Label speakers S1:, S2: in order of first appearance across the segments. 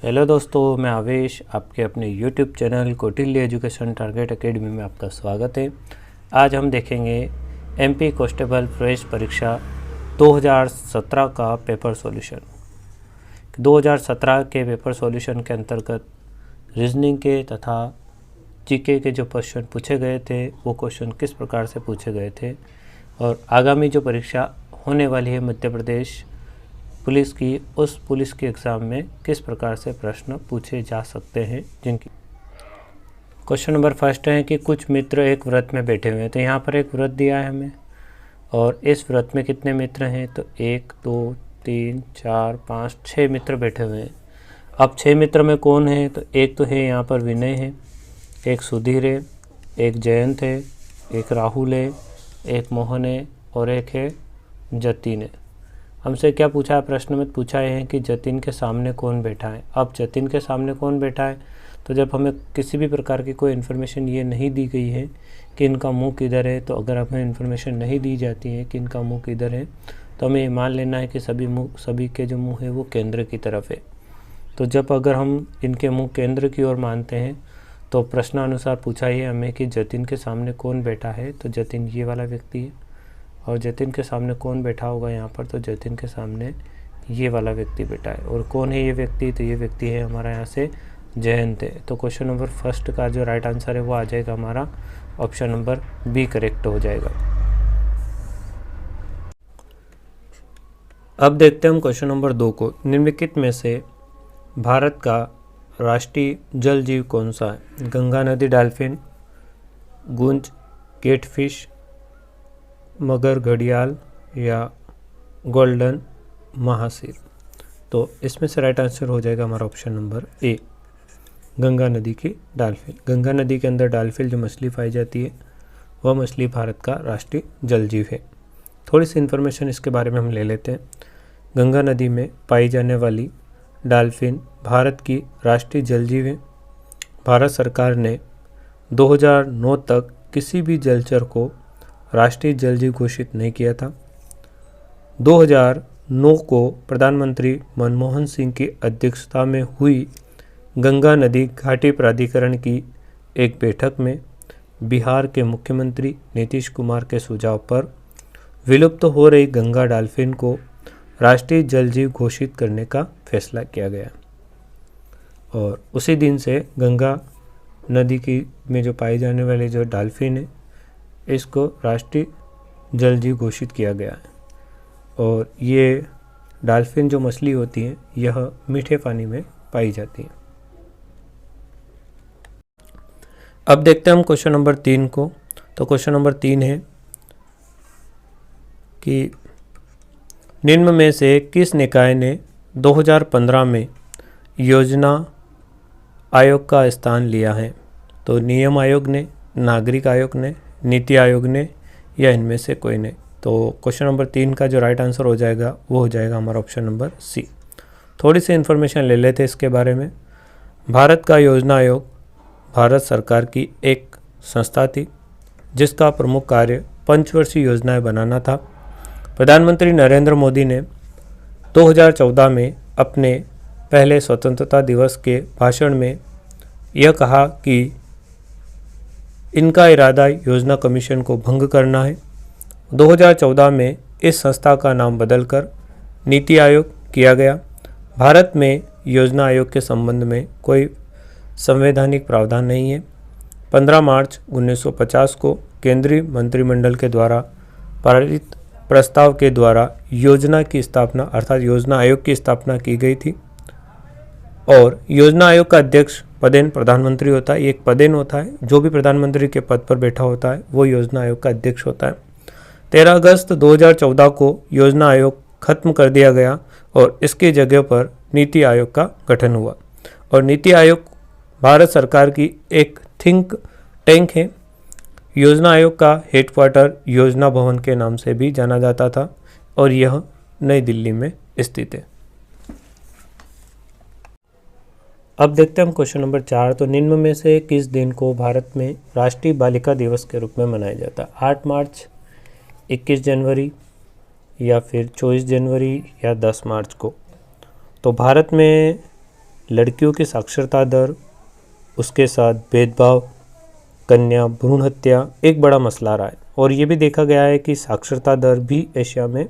S1: Hello दोस्तों, मैं आवेश आपके अपने YouTube channel Kautilya education target academy में आपका स्वागत है। आज हम देखेंगे एमपी कांस्टेबल प्रवेश परीक्षा 2017 का पेपर सॉल्यूशन। 2017 के पेपर सॉल्यूशन के अंतर्गत रीजनिंग के तथा जीके के जो क्वेश्चन पूछे गए थे वो क्वेश्चन किस प्रकार से पूछे गए थे और आगामी जो परीक्षा होने वाली है मध्य प्रदेश पुलिस की, उस पुलिस के एग्ज़ाम में किस प्रकार से प्रश्न पूछे जा सकते हैं। जिनकी क्वेश्चन नंबर फर्स्ट है कि कुछ मित्र एक व्रत में बैठे हुए हैं। तो यहाँ पर एक व्रत दिया है हमें और इस व्रत में कितने मित्र हैं, तो 1 2 3 4 5 6 मित्र बैठे हुए हैं। अब 6 मित्र में कौन है, तो एक तो है यहाँ पर विनय है, एक सुधीर है, एक जयंत है, एक राहुल है, एक मोहन है और एक है जतिन है। हमसे क्या पूछा है, प्रश्न में पूछा है कि जतिन के सामने कौन बैठा है। अब जतिन के सामने कौन बैठा है, तो जब हमें किसी भी प्रकार की कोई इन्फॉर्मेशन ये नहीं दी गई है कि इनका मुंह किधर है, तो अगर हमें इन्फॉर्मेशन नहीं दी जाती है कि इनका मुंह किधर है तो हमें ये मान लेना है कि सभी के जो मुंह है वो केंद्र की तरफ है। तो जब अगर हम इनके मुंह केंद्र की ओर मानते हैं तो प्रश्नानुसार पूछा है हमें कि जतिन के सामने कौन बैठा है, तो जतिन ये वाला व्यक्ति है। और जतिन के सामने कौन बैठा होगा यहाँ पर, तो जतिन के सामने ये वाला व्यक्ति बैठा है। और कौन है ये व्यक्ति, तो ये व्यक्ति है हमारा यहाँ से जयंत है। तो क्वेश्चन नंबर फर्स्ट का जो राइट आंसर है वो आ जाएगा हमारा ऑप्शन नंबर बी करेक्ट हो जाएगा। अब देखते हैं हम क्वेश्चन नंबर 2 को। निम्नलिखित में से भारत का राष्ट्रीय जल जीव कौन सा है? गंगा नदी डॉल्फिन, गूंज केटफिश, मगर घड़ियाल या गोल्डन महासीर। तो इसमें से राइट आंसर हो जाएगा हमारा ऑप्शन नंबर ए, गंगा नदी की डॉल्फिन। गंगा नदी के अंदर डॉल्फिन जो मछली पाई जाती है वह मछली भारत का राष्ट्रीय जल जीव है। थोड़ी सी इन्फॉर्मेशन इसके बारे में हम ले लेते हैं। गंगा नदी में पाई जाने वाली डॉल्फिन भारत की राष्ट्रीय जल जीव है। भारत सरकार ने 2009 तक किसी भी जलचर को राष्ट्रीय जल जीव घोषित नहीं किया था। 2009 को प्रधानमंत्री मनमोहन सिंह की अध्यक्षता में हुई गंगा नदी घाटी प्राधिकरण की एक बैठक में बिहार के मुख्यमंत्री नीतीश कुमार के सुझाव पर विलुप्त हो रही गंगा डॉल्फिन को राष्ट्रीय जल जीव घोषित करने का फैसला किया गया। और उसी दिन से गंगा नदी की में जो पाई जाने वाली जो डॉल्फिन है इसको राष्ट्रीय जल जीव घोषित किया गया है। और ये डॉल्फिन जो मछली होती है यह मीठे पानी में पाई जाती है। अब देखते हैं हम क्वेश्चन नंबर 3 को। तो क्वेश्चन नंबर 3 है कि निम्न में से किस निकाय ने 2015 में योजना आयोग का स्थान लिया है? तो नियम आयोग ने, नागरिक आयोग ने, नीति आयोग ने या इनमें से कोई ने। तो क्वेश्चन नंबर 3 का जो राइट आंसर हो जाएगा वो हो जाएगा हमारा ऑप्शन नंबर सी। थोड़ी सी इन्फॉर्मेशन ले लेते हैं इसके बारे में। भारत का योजना आयोग भारत सरकार की एक संस्था थी जिसका प्रमुख कार्य पंचवर्षीय योजनाएं बनाना था। प्रधानमंत्री नरेंद्र मोदी ने 2014 में अपने पहले स्वतंत्रता दिवस के भाषण में यह कहा कि इनका इरादा योजना कमीशन को भंग करना है। 2014 में इस संस्था का नाम बदलकर नीति आयोग किया गया। भारत में योजना आयोग के संबंध में कोई संवैधानिक प्रावधान नहीं है। 15 मार्च 1950 को केंद्रीय मंत्रिमंडल के द्वारा पारित प्रस्ताव के द्वारा योजना की स्थापना अर्थात योजना आयोग की स्थापना की गई थी। और योजना आयोग का अध्यक्ष पदेन प्रधानमंत्री होता है। एक पदेन होता है, जो भी प्रधानमंत्री के पद पर बैठा होता है वो योजना आयोग का अध्यक्ष होता है। 13 अगस्त 2014 को योजना आयोग खत्म कर दिया गया और इसकी जगह पर नीति आयोग का गठन हुआ। और नीति आयोग भारत सरकार की एक थिंक टैंक है। योजना आयोग का हेडक्वार्टर योजना भवन के नाम से भी जाना जाता था और यह नई दिल्ली में स्थित है। अब देखते हैं हम क्वेश्चन नंबर 4। तो निम्न में से किस दिन को भारत में राष्ट्रीय बालिका दिवस के रूप में मनाया जाता है? 8 मार्च, 21 जनवरी या फिर 24 जनवरी या 10 मार्च को। तो भारत में लड़कियों की साक्षरता दर, उसके साथ भेदभाव, कन्या भ्रूण हत्या एक बड़ा मसला रहा है। और ये भी देखा गया है कि साक्षरता दर भी एशिया में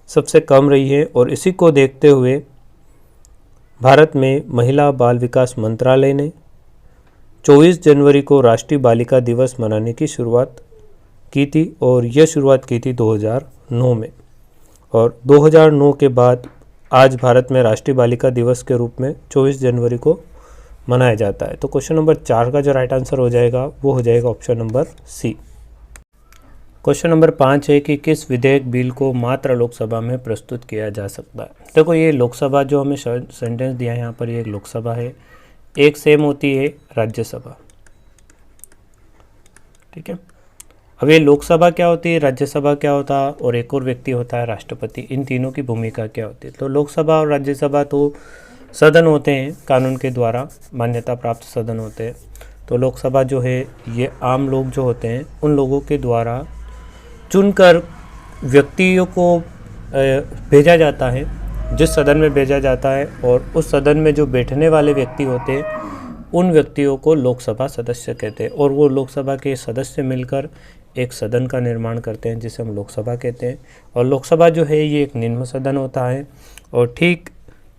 S1: सबसे कम रही है। और इसी को देखते हुए भारत में महिला बाल विकास मंत्रालय ने 24 जनवरी को राष्ट्रीय बालिका दिवस मनाने की शुरुआत की थी, और यह शुरुआत की थी 2009 में। और 2009 के बाद आज भारत में राष्ट्रीय बालिका दिवस के रूप में 24 जनवरी को मनाया जाता है। तो क्वेश्चन नंबर 4 का जो राइट आंसर हो जाएगा वो हो जाएगा option number C. Question number 5 है कि किस विधेयक बिल को मात्र लोकसभा में प्रस्तुत किया जा सकता है। देखो ये लोकसभा जो हमें सेंटेंस दिया है यहाँ पर, ये एक लोकसभा है, एक सेम होती है राज्यसभा, ठीक है। अब ये लोकसभा क्या होती है, राज्यसभा क्या होता है, और एक और व्यक्ति होता है राष्ट्रपति, इन तीनों की भूमिका क्या होती है। तो लोकसभा और राज्यसभा तो सदन होते हैं, कानून के द्वारा मान्यता प्राप्त सदन होते हैं। तो लोकसभा जो है ये आम लोग जो होते हैं उन लोगों के द्वारा चुनकर व्यक्तियों को भेजा जाता है, जिस सदन में भेजा जाता है, और उस सदन में जो बैठने वाले व्यक्ति होते हैं उन व्यक्तियों को लोकसभा सदस्य कहते हैं। और वो लोकसभा के सदस्य मिलकर एक सदन का निर्माण करते हैं जिसे हम लोकसभा कहते हैं। और लोकसभा जो है ये एक निम्न सदन होता है, और ठीक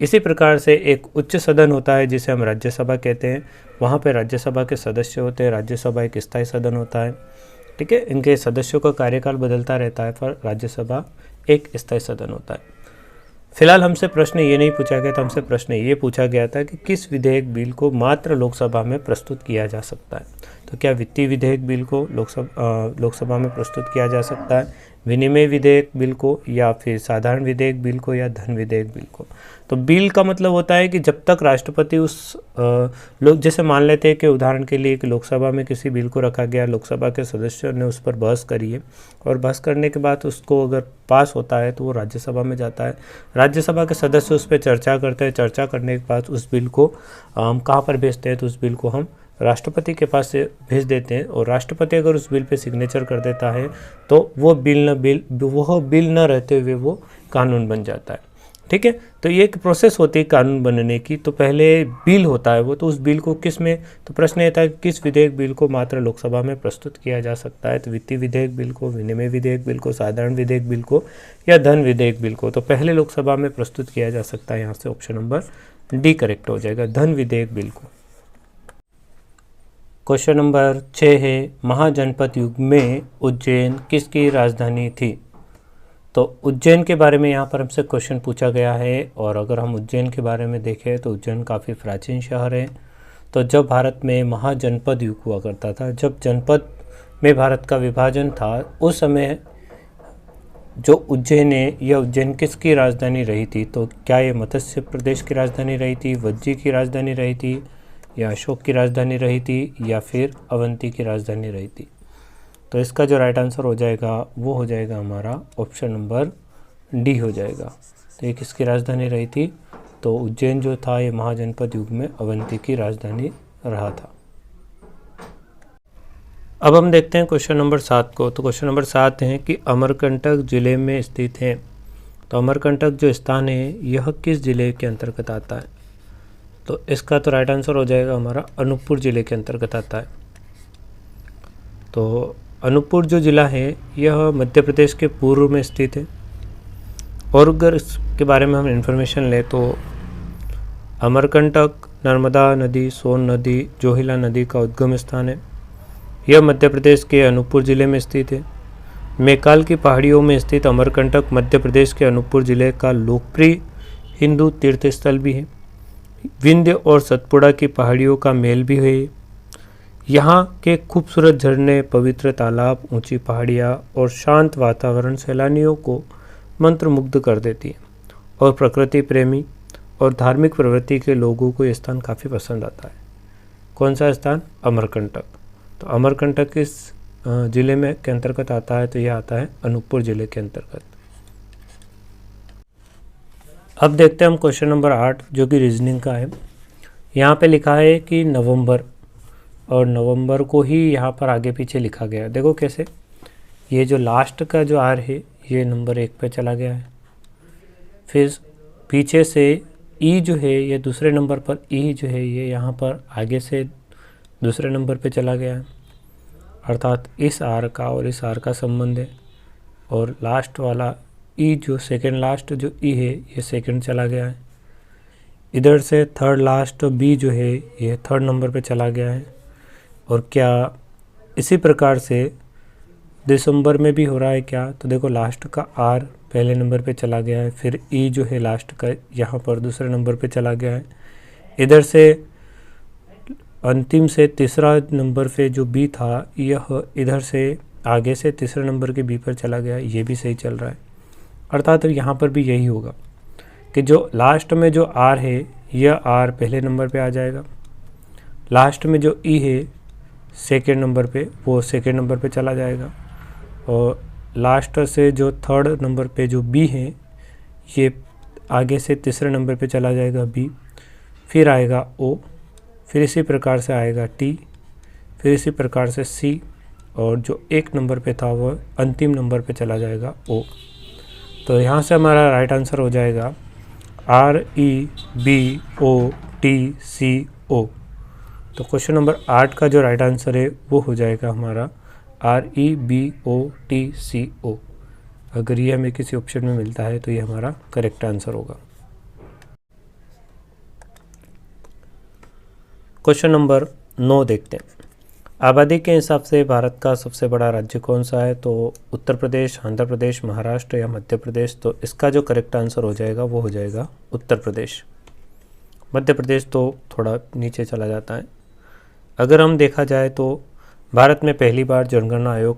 S1: इसी प्रकार से एक उच्च सदन होता है जिसे हम राज्यसभा कहते हैं। वहाँ पे राज्यसभा के सदस्य होते हैं, राज्यसभा एक स्थायी सदन होता है, ठीक है। इनके सदस्यों का कार्यकाल बदलता रहता है, पर राज्यसभा एक स्थायी सदन होता है। फिलहाल हमसे प्रश्न ये नहीं पूछा गया था, हमसे प्रश्न ये पूछा गया था कि किस विधेयक बिल को मात्र लोकसभा में प्रस्तुत किया जा सकता है। तो क्या वित्तीय विधेयक बिल को लोकसभा में प्रस्तुत किया जा सकता है, विनिमय विधेयक बिल को, या फिर साधारण विधेयक बिल को, या धन विधेयक बिल को। तो बिल का मतलब होता है कि जब तक राष्ट्रपति उस लोग, जैसे मान लेते हैं कि उदाहरण के लिए कि लोकसभा में किसी बिल को रखा गया, लोकसभा के सदस्यों ने उस पर बहस करी है, और बहस करने के बाद उसको अगर पास होता है तो वो राज्यसभा में जाता है। राज्यसभा के सदस्य उस पर चर्चा करते हैं, चर्चा करने के बाद उस बिल को हम कहाँ पर भेजते हैं, तो उस बिल को हम राष्ट्रपति के पास से भेज देते हैं। और राष्ट्रपति अगर उस बिल पे सिग्नेचर कर देता है तो वो बिल न रहते हुए वो कानून बन जाता है, ठीक है। तो ये एक प्रोसेस होती है कानून बनने की। तो पहले बिल होता है वो, तो उस बिल को किस में, तो प्रश्न ये था कि किस विधेयक बिल को मात्र लोकसभा में प्रस्तुत किया जा सकता है। तो वित्तीय विधेयक बिल को, विनिमय विधेयक बिल को, साधारण विधेयक बिल को, या धन विधेयक बिल को। तो पहले लोकसभा में प्रस्तुत किया जा सकता है, यहाँ से ऑप्शन नंबर डी करेक्ट हो जाएगा, धन विधेयक बिल को। क्वेश्चन नंबर 6 है महाजनपद युग में उज्जैन किसकी राजधानी थी। तो उज्जैन के बारे में यहाँ पर हमसे क्वेश्चन पूछा गया है। और अगर हम उज्जैन के बारे में देखें तो उज्जैन काफ़ी प्राचीन शहर है। तो जब भारत में महाजनपद युग हुआ करता था, जब जनपद में भारत का विभाजन था, उस समय जो उज्जैन है, यह उज्जैन किसकी राजधानी रही थी। तो क्या ये मत्स्य प्रदेश की राजधानी रही थी, वज्जी की राजधानी रही थी, या अशोक की राजधानी रही थी, या फिर अवंती की राजधानी रही थी। तो इसका जो राइट आंसर हो जाएगा वो हो जाएगा हमारा ऑप्शन नंबर डी हो जाएगा। तो ये किसकी राजधानी रही थी, तो उज्जैन जो था ये महाजनपद युग में अवंती की राजधानी रहा था। अब हम देखते हैं क्वेश्चन नंबर 7 को। तो क्वेश्चन नंबर 7 है कि अमरकंटक जिले में स्थित है। तो अमरकंटक जो स्थान है यह किस जिले के अंतर्गत आता है। तो इसका तो राइट आंसर हो जाएगा हमारा अनूपपुर ज़िले के अंतर्गत आता है। तो अनूपपुर जो ज़िला है यह मध्य प्रदेश के पूर्व में स्थित है। और अगर इसके बारे में हम इन्फॉर्मेशन लें तो अमरकंटक नर्मदा नदी, सोन नदी, जोहिला नदी का उद्गम स्थान है। यह मध्य प्रदेश के अनूपपुर ज़िले में स्थित है। मैकाल की पहाड़ियों में स्थित अमरकंटक मध्य प्रदेश के अनूपपुर ज़िले का लोकप्रिय हिंदू तीर्थ स्थल भी है। विंध्य और सतपुड़ा की पहाड़ियों का मेल भी है। यहाँ के खूबसूरत झरने, पवित्र तालाब, ऊंची पहाड़ियाँ और शांत वातावरण सैलानियों को मंत्रमुग्ध कर देती है। और प्रकृति प्रेमी और धार्मिक प्रवृत्ति के लोगों को यह स्थान काफ़ी पसंद आता है। कौन सा स्थान, अमरकंटक। तो अमरकंटक किस ज़िले में के अंतर्गत आता है, तो यह आता है अनूपपुर ज़िले के अंतर्गत। अब देखते हैं हम क्वेश्चन नंबर 8 जो कि रीजनिंग का है। यहाँ पे लिखा है कि नवंबर, और नवंबर को ही यहाँ पर आगे पीछे लिखा गया। देखो कैसे, ये जो लास्ट का जो आर है ये नंबर 1 पे चला गया है, फिर पीछे से ई जो है ये दूसरे नंबर पर, ई जो है ये यहाँ पर आगे से दूसरे नंबर पे चला गया है, अर्थात इस आर का और इस आर का संबंध है। और लास्ट वाला ई जो सेकंड लास्ट जो ई है ये सेकंड चला गया है। इधर से थर्ड लास्ट बी जो है ये थर्ड नंबर पे चला गया है। और क्या इसी प्रकार से दिसंबर में भी हो रहा है क्या? तो देखो लास्ट का आर पहले नंबर पे चला गया है, फिर ई जो है लास्ट का यहाँ पर दूसरे नंबर पे चला गया है। इधर से अंतिम से तीसरा नंबर पे जो बी था यह इधर से आगे से तीसरे नंबर के बी पर चला गया है, ये भी सही चल रहा है। अर्थात यहाँ पर भी यही होगा कि जो लास्ट में जो आर है यह आर पहले नंबर पे आ जाएगा, लास्ट में जो ई है सेकेंड नंबर पे वो सेकेंड नंबर पे चला जाएगा, और लास्ट से जो थर्ड नंबर पे जो बी है ये आगे से तीसरे नंबर पे चला जाएगा बी, फिर आएगा ओ, फिर इसी प्रकार से आएगा टी, फिर इसी प्रकार से सी, और जो एक नंबर पे था वह अंतिम नंबर पे चला जाएगा ओ। तो यहाँ से हमारा राइट आंसर हो जाएगा REBOTCO। तो क्वेश्चन नंबर 8 का जो राइट आंसर है वो हो जाएगा हमारा REBOTCO। अगर ये हमें किसी ऑप्शन में मिलता है तो ये हमारा करेक्ट आंसर होगा। क्वेश्चन नंबर 9 देखते हैं। आबादी के हिसाब से भारत का सबसे बड़ा राज्य कौन सा है? तो उत्तर प्रदेश, आंध्र प्रदेश, महाराष्ट्र या मध्य प्रदेश? तो इसका जो करेक्ट आंसर हो जाएगा वो हो जाएगा उत्तर प्रदेश। मध्य प्रदेश तो थोड़ा नीचे चला जाता है। अगर हम देखा जाए तो भारत में पहली बार जनगणना आयोग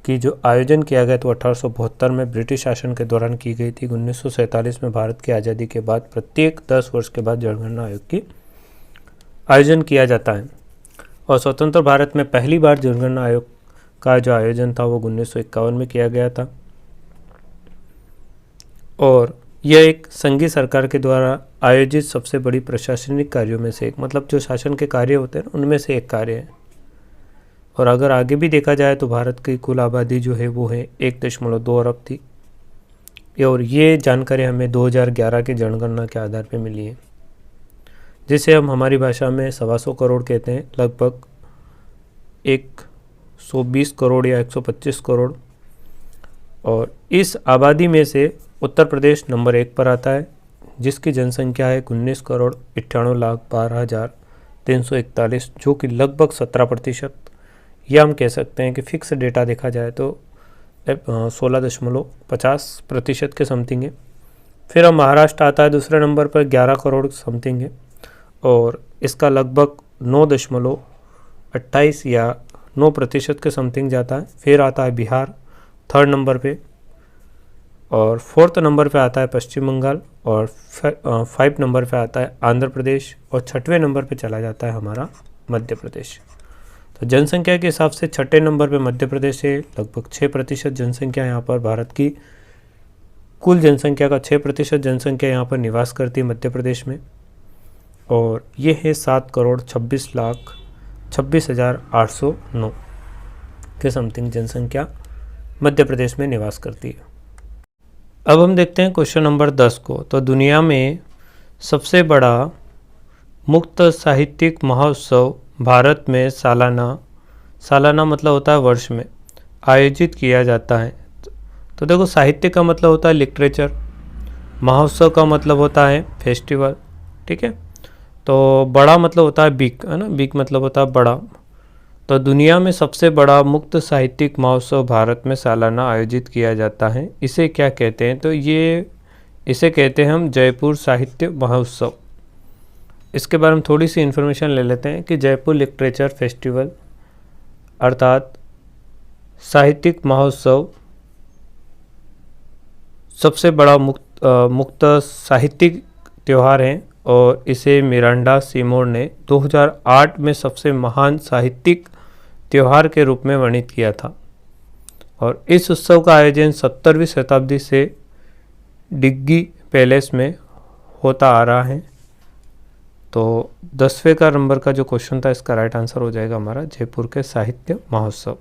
S1: की जो आयोजन किया गया तो 1872 में ब्रिटिश शासन के दौरान की गई थी। 1947 में भारत की आज़ादी के बाद प्रत्येक 10 वर्ष के बाद जनगणना आयोग की आयोजन किया जाता है। और स्वतंत्र भारत में पहली बार जनगणना आयोग का जो आयोजन था वो 1951 में किया गया था। और यह एक संघीय सरकार के द्वारा आयोजित सबसे बड़ी प्रशासनिक कार्यों में से एक, मतलब जो शासन के कार्य होते हैं उनमें से एक कार्य है। और अगर आगे भी देखा जाए तो भारत की कुल आबादी जो है वो है 1.2 अरब थी। और ये जानकारी हमें 2011 की जनगणना के आधार पर मिली है, जिसे हम हमारी भाषा में 125 करोड़ कहते हैं, लगभग 120 करोड़ या 125 करोड़। और इस आबादी में से उत्तर प्रदेश नंबर 1 पर आता है, जिसकी जनसंख्या है 19,91,12,341, जो कि लगभग 17%, या हम कह सकते हैं कि फिक्स डेटा देखा जाए तो 16.50% के समथिंग है। फिर हम महाराष्ट्र आता है दूसरे नंबर पर, 11 करोड़ समथिंग है, और इसका लगभग 9.28 या 9% के समथिंग जाता है। फिर आता है बिहार थर्ड नंबर पे, और फोर्थ नंबर पे आता है पश्चिम बंगाल, और 5 नंबर पे आता है आंध्र प्रदेश, और 6वें नंबर पे चला जाता है हमारा मध्य प्रदेश। तो जनसंख्या के हिसाब से 6ठे नंबर पे मध्य प्रदेश है, लगभग 6% जनसंख्या यहाँ पर भारत की कुल जनसंख्या का 6% जनसंख्या यहाँ पर निवास करती है मध्य प्रदेश में। और ये है 7,26,26,809 के समथिंग जनसंख्या मध्य प्रदेश में निवास करती है। अब हम देखते हैं क्वेश्चन नंबर 10 को। तो दुनिया में सबसे बड़ा मुक्त साहित्यिक महोत्सव भारत में सालाना मतलब होता है वर्ष में, आयोजित किया जाता है। तो देखो साहित्य का मतलब होता है लिटरेचर, महोत्सव का मतलब होता है फेस्टिवल, ठीक है। तो बड़ा मतलब होता है बिग, है ना, बिग मतलब होता है बड़ा। तो दुनिया में सबसे बड़ा मुक्त साहित्यिक महोत्सव भारत में सालाना आयोजित किया जाता है। इसे क्या कहते हैं? तो इसे कहते हैं हम जयपुर साहित्य महोत्सव। इसके बारे में थोड़ी सी इन्फॉर्मेशन ले लेते हैं कि जयपुर लिटरेचर फेस्टिवल अर्थात साहित्यिक महोत्सव सबसे बड़ा मुक्त साहित्यिक त्यौहार है, और इसे मिरांडा सिमोर ने 2008 में सबसे महान साहित्यिक त्यौहार के रूप में वर्णित किया था। और इस उत्सव का आयोजन 17वीं शताब्दी से डिग्गी पैलेस में होता आ रहा है। तो 10वें का नंबर का जो क्वेश्चन था इसका राइट आंसर हो जाएगा हमारा जयपुर के साहित्य महोत्सव।